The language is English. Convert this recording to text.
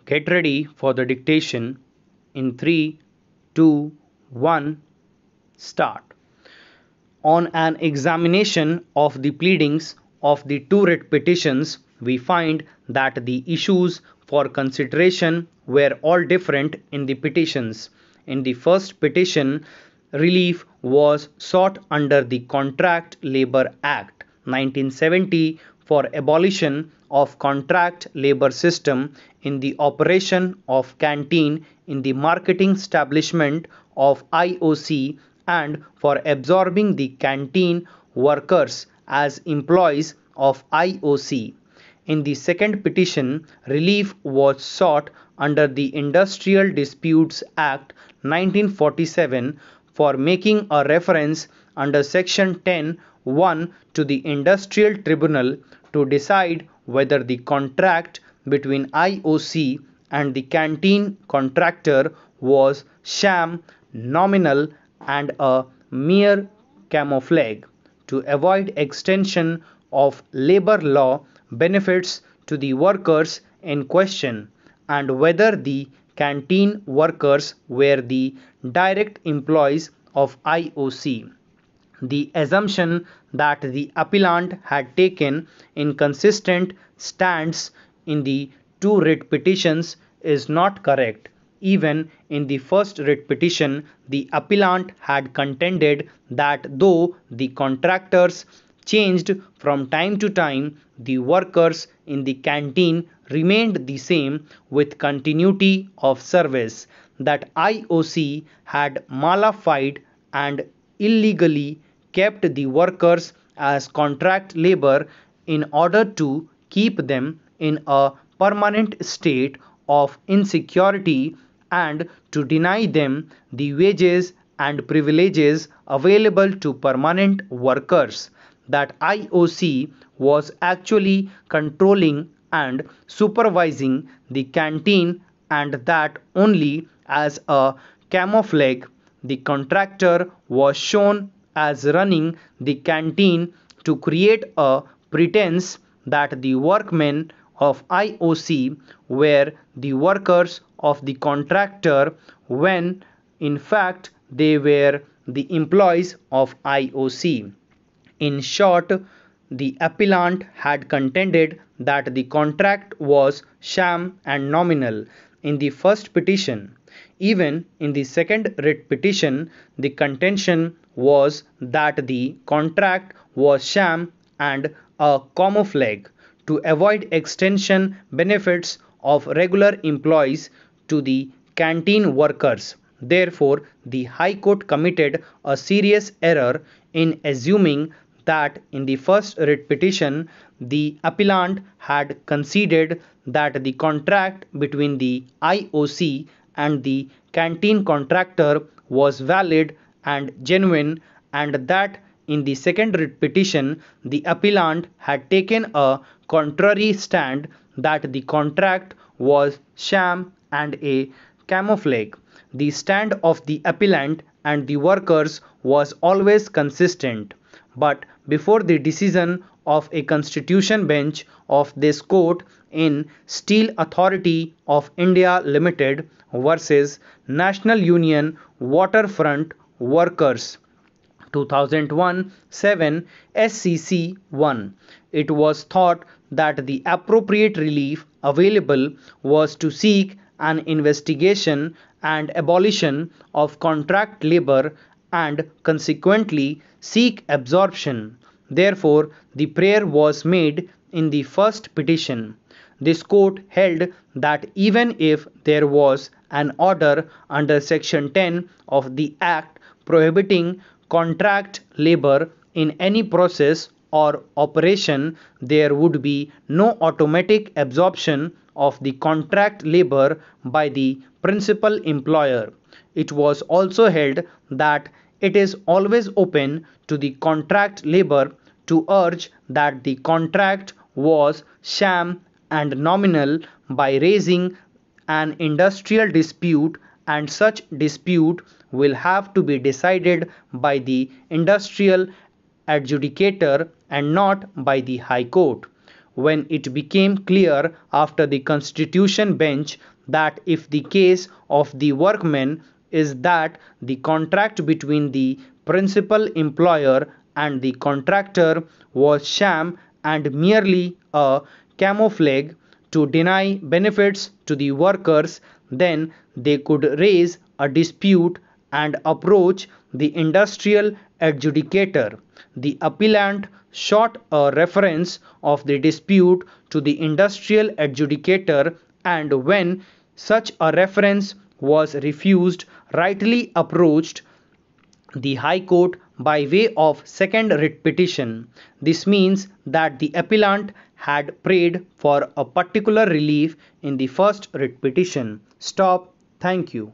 Get ready for the dictation in 3, 2, 1, start. On an examination of the pleadings of the two writ petitions, we find that the issues for consideration were all different in the petitions. In the first petition, relief was sought under the Contract Labour Act 1970 for abolition of contract labour system in the operation of canteen in the marketing establishment of IOC and for absorbing the canteen workers as employees of IOC. In the second petition, relief was sought under the Industrial Disputes Act 1947 for making a reference under Section 10(1) to the Industrial Tribunal to decide whether the contract between IOC and the canteen contractor was sham, nominal, and a mere camouflage to avoid extension of labor law benefits to the workers in question, and whether the canteen workers were the direct employees of IOC. The assumption that the appellant had taken inconsistent stands in the two writ petitions is not correct. Even in the first writ petition, the appellant had contended that though the contractors changed from time to time, the workers in the canteen remained the same with continuity of service, that IOC had malafide and illegally kept the workers as contract labor in order to keep them in a permanent state of insecurity and to deny them the wages and privileges available to permanent workers, that IOC was actually controlling and supervising the canteen, and that only as a camouflage the contractor was shown as running the canteen to create a pretense that the workmen of IOC were the workers of the contractor when in fact they were the employees of IOC. In short, the appellant had contended that the contract was sham and nominal in the first petition. Even in the second writ petition, the contention was that the contract was sham and a camouflage to avoid extension benefits of regular employees to the canteen workers. Therefore, the High Court committed a serious error in assuming that in the first writ petition the appellant had conceded that the contract between the IOC and the canteen contractor was valid and genuine, and that in the second writ petition the appellant had taken a contrary stand, that the contract was sham and a camouflage. The stand of the appellant and the workers was always consistent, but before the decision of a constitution bench of this court in Steel Authority of India Limited versus National Union Waterfront Workers 2001 7 SCC 1, it was thought that the appropriate relief available was to seek an investigation and abolition of contract labor and consequently seek absorption. Therefore, the prayer was made in the first petition. This court held that even if there was an order under Section 10 of the Act prohibiting contract labor in any process or operation, there would be no automatic absorption of the contract labor by the principal employer. It was also held that it is always open to the contract labor to urge that the contract was sham and nominal by raising an industrial dispute, and such dispute will have to be decided by the industrial adjudicator and not by the High Court. When it became clear after the Constitution bench that if the case of the workmen is that the contract between the principal employer and the contractor was sham and merely a camouflage to deny benefits to the workers, then they could raise a dispute and approach the industrial adjudicator. The appellant sought a reference of the dispute to the industrial adjudicator, and when such a reference was refused, rightly approached the High Court by way of second writ petition. This means that the appellant had prayed for a particular relief in the first writ petition. Stop. Thank you.